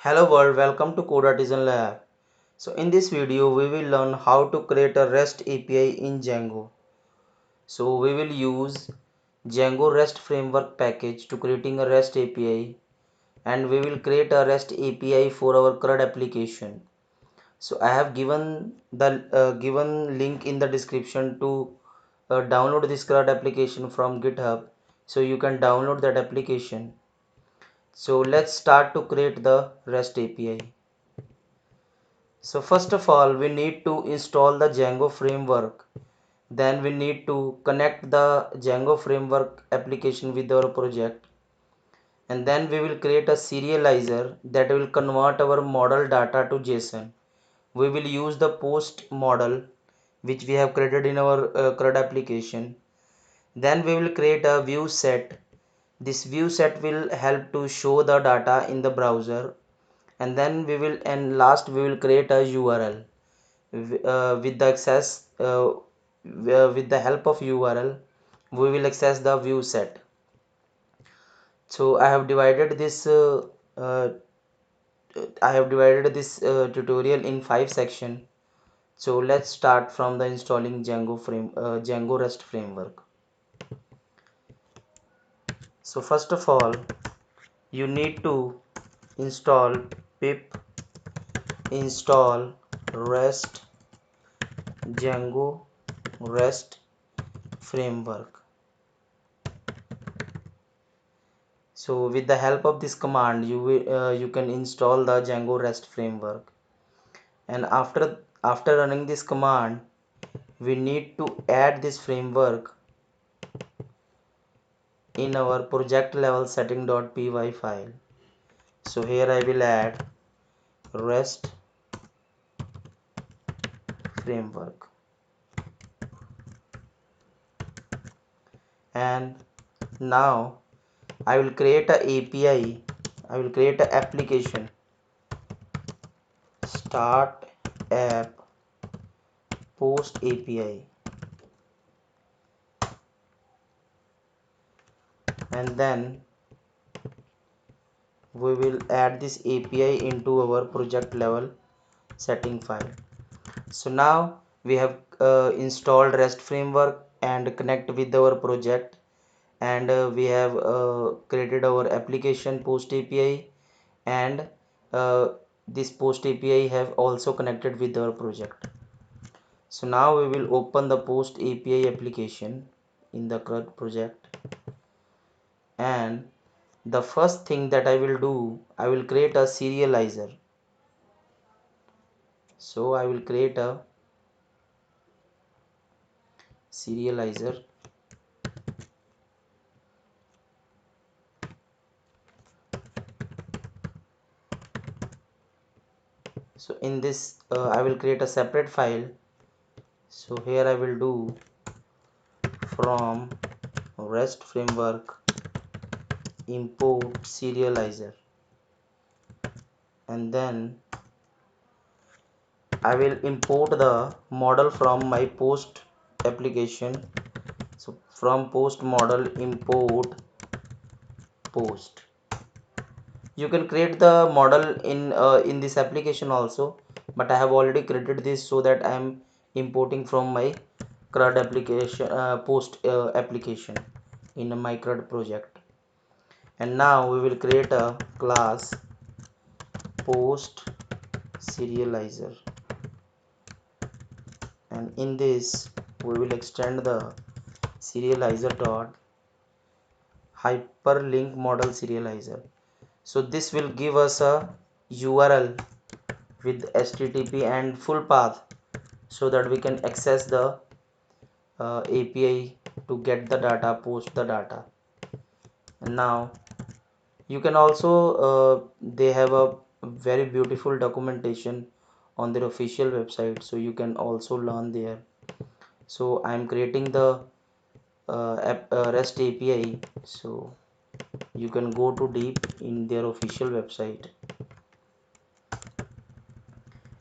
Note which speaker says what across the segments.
Speaker 1: Hello world, welcome to Code Artisan Lab. So in this video we will learn how to create a REST API in Django. So we will use Django REST framework package to creating a REST API, and we will create a REST API for our CRUD application. So I have given the given link in the description to download this CRUD application from GitHub, so you can download that application. So let's start to create the REST API. So first of all, we need to install the Django framework. Then we need to connect the Django framework application with our project. And then we will create a serializer that will convert our model data to JSON. We will use the post model which we have created in our CRUD application. Then we will create a view set. This view set will help to show the data in the browser. And last we will create a URL. With the access with the help of URL we will access the view set. So uh, I have divided this tutorial in 5 sections. So let's start from the installing Django REST framework. So first of all, you need to install pip install rest Django REST framework. So with the help of this command you can install the Django REST framework. And after running this command, we need to add this framework in our project level setting.py file. So here I will add REST framework, and now I will create a API. I will create an application start app post API, and then we will add this API into our project level setting file. So now we have installed REST framework and connect with our project, and we have created our application post API, and uh, this post API have also connected with our project. So now we will open the post API application in the CRUD project, and the first thing that I will do, I will create a serializer. So I will create a serializer. So in this I will create a separate file. So here I will do from REST framework import serializer, and then I will import the model from my post application. So from post model import post. You can create the model in this application also, but I have already created this so that I am importing from my CRUD application post application in my CRUD project. And now we will create a class post serializer, and in this we will extend the serializer dot hyperlink model serializer. So this will give us a URL with HTTP and full path, so that we can access the API to get the data, post the data. And now you can also they have a very beautiful documentation on their official website, so you can also learn there. So I am creating the REST API, so you can go to deep in their official website.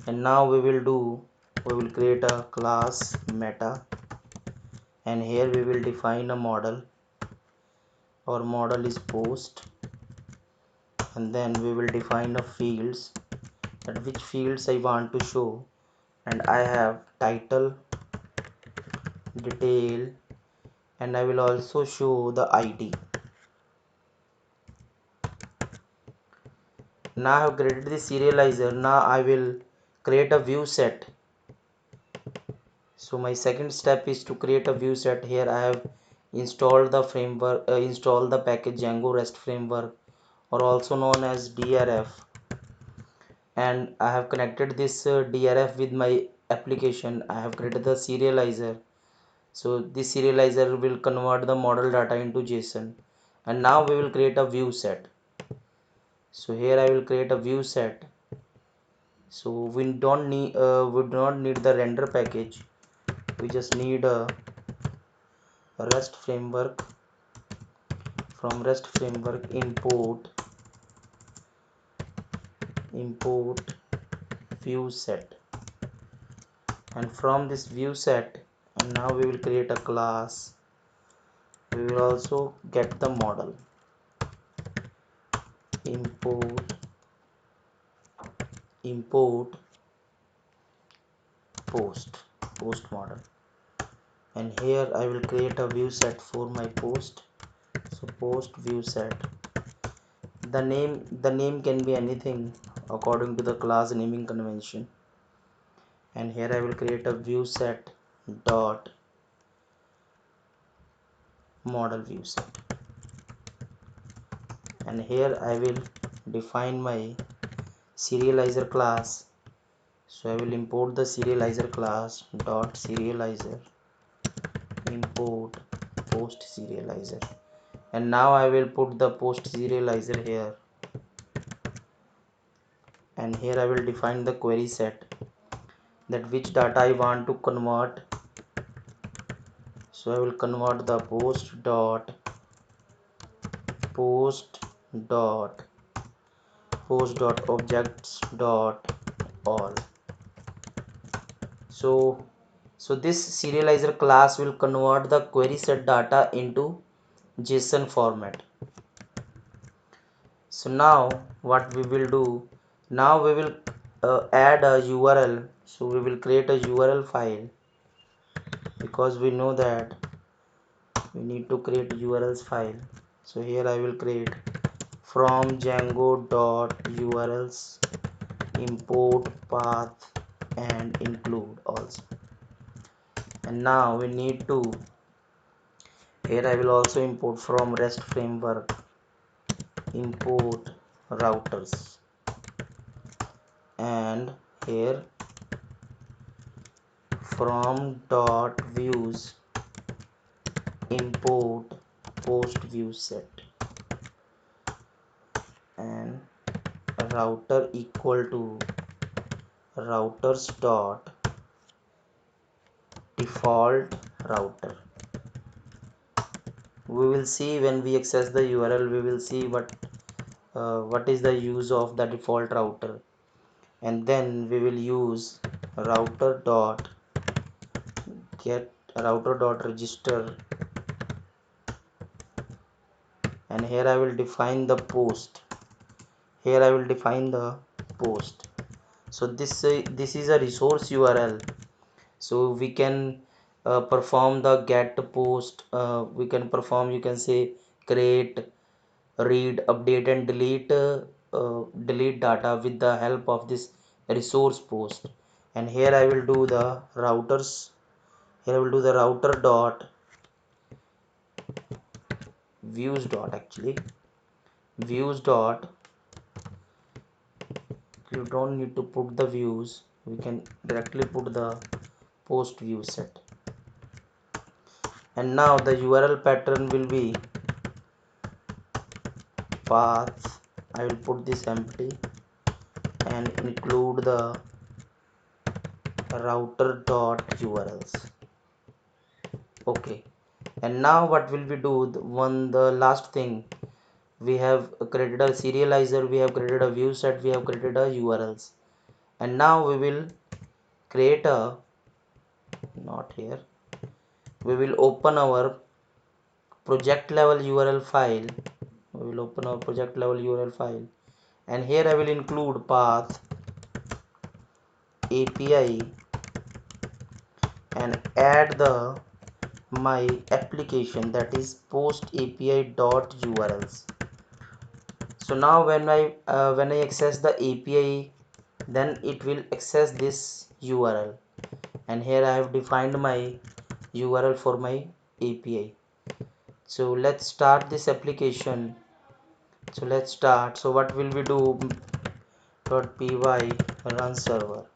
Speaker 1: And now we will create a class meta, and here we will define a model. Our model is post, and then we will define a fields, that which fields I want to show, and I have title, detail, and I will also show the ID. Now I have created the serializer. Now I will create a view set. So my second step is to create a view set. Here I have installed the framework, installed the package Django REST framework, or also known as DRF, and I have connected this DRF with my application. I have created the serializer. So this serializer will convert the model data into JSON, and now we will create a view set. So here I will create a view set. So we do not need the render package. We just need a REST framework. From REST framework import view set, and from this view set, and now we will create a class. We will also get the model, import post model, and here I will create a view set for my post. So post view set, the name can be anything according to the class naming convention, and here I will create a view set dot model view set, and here I will define my serializer class. So I will import the serializer class dot serializer import post serializer, and now I will put the post serializer here, and here I will define the query set, that which data I want to convert. So I will convert the post dot objects dot all. So this serializer class will convert the query set data into JSON format. So now what we will do, now we will add a URL. So we will create a URL file, because we know that we need to create URLs file. So here I will create from Django.urls import path and include also. And now we need to, here I will also import from REST framework import routers, and here from dot views import post view set, and router equal to routers dot default router. We will see when we access the URL, we will see what is the use of the default router, and then we will use router dot get router dot register, and here I will define the post. Here I will define the post. So this is a resource URL, so we can perform the get post, we can perform, you can say, create, read, update, and delete data with the help of this resource post. And here I will do the routers, here I will do the router dot views dot, actually views dot, you don't need to put the views, we can directly put the post view set. And now the URL pattern will be path, I will put this empty and include the router dot URLs. Okay, and now what will we do, the last thing, we have created a serializer, we have created a view set, we have created a URLs, and now we will create a, not here, we will open our project level URL file, we will open our project level URL file, and here I will include path API and add the my application, that is post API dot URLs. So now when I access the API, then it will access this URL, and here I have defined my URL for my API. So let's start this application. So let's start. So what will we do? .py run server.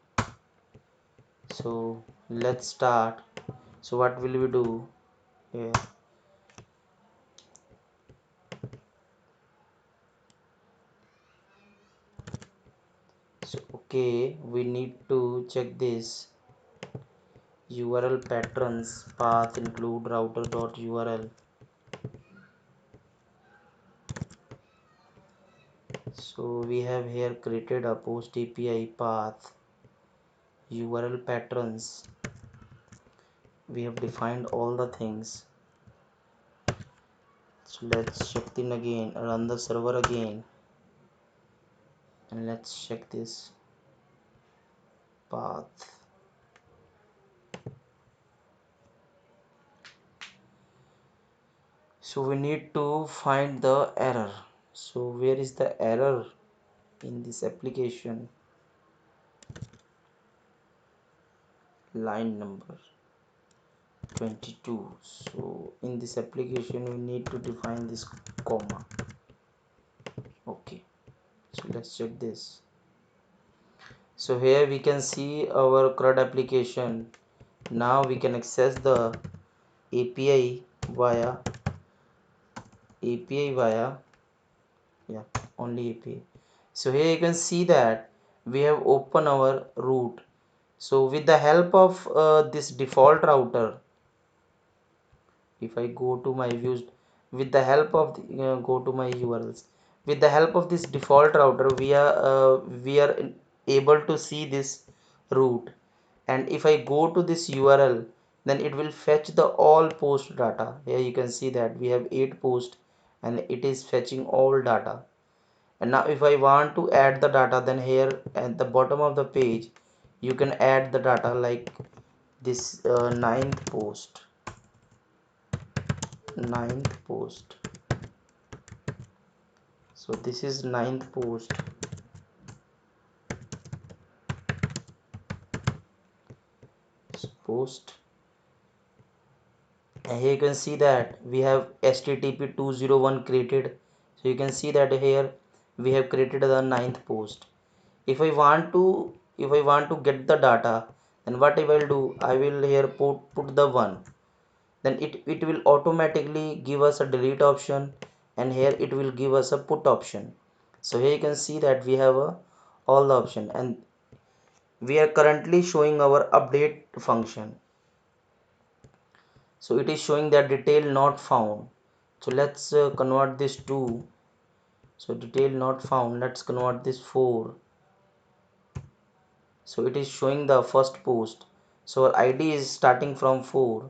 Speaker 1: So let's start. So what will we do here? So okay, we need to check this URL patterns path include router.url. So we have here created a post API path URL patterns. We have defined all the things. So let's check in again, run the server again, and let's check this path. So we need to find the error. So where is the error in this application? Line number 22. So in this application we need to define this comma. Okay, so let's check this. So here we can see our CRUD application. Now we can access the API via only API. So here you can see that we have opened our root. So with the help of this default router, if I go to my views, with the help of go to my URLs, with the help of this default router, we are able to see this root. And if I go to this URL, then it will fetch the all post data. Here you can see that we have 8 posts and it is fetching all data. And now if I want to add the data, then here at the bottom of the page you can add the data like this ninth post. So this is ninth post, and here you can see that we have http 201 created. So you can see that here we have created the ninth post. If I want to get the data, then what I will do, I will here put the 1, then it will automatically give us a delete option, and here it will give us a put option. So here you can see that we have all the option, and we are currently showing our update function. So it is showing that detail not found. So let's convert this to, so detail not found, let's convert this 4. So it is showing the first post. So our ID is starting from 4.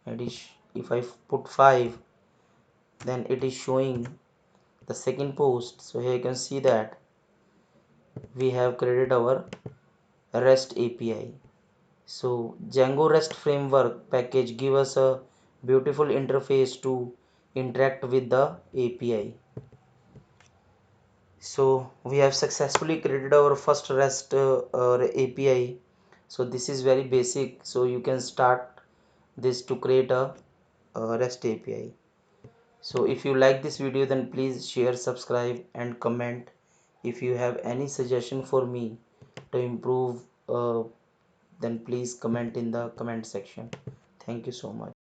Speaker 1: It is, if I put 5, then it is showing the second post. So here you can see that we have created our REST API. So Django REST framework package give us a beautiful interface to interact with the API. So we have successfully created our first REST API. So this is very basic. So you can start this to create a REST API. So if you like this video, then please share, subscribe and comment. If you have any suggestion for me to improve, then please comment in the comment section. Thank you so much.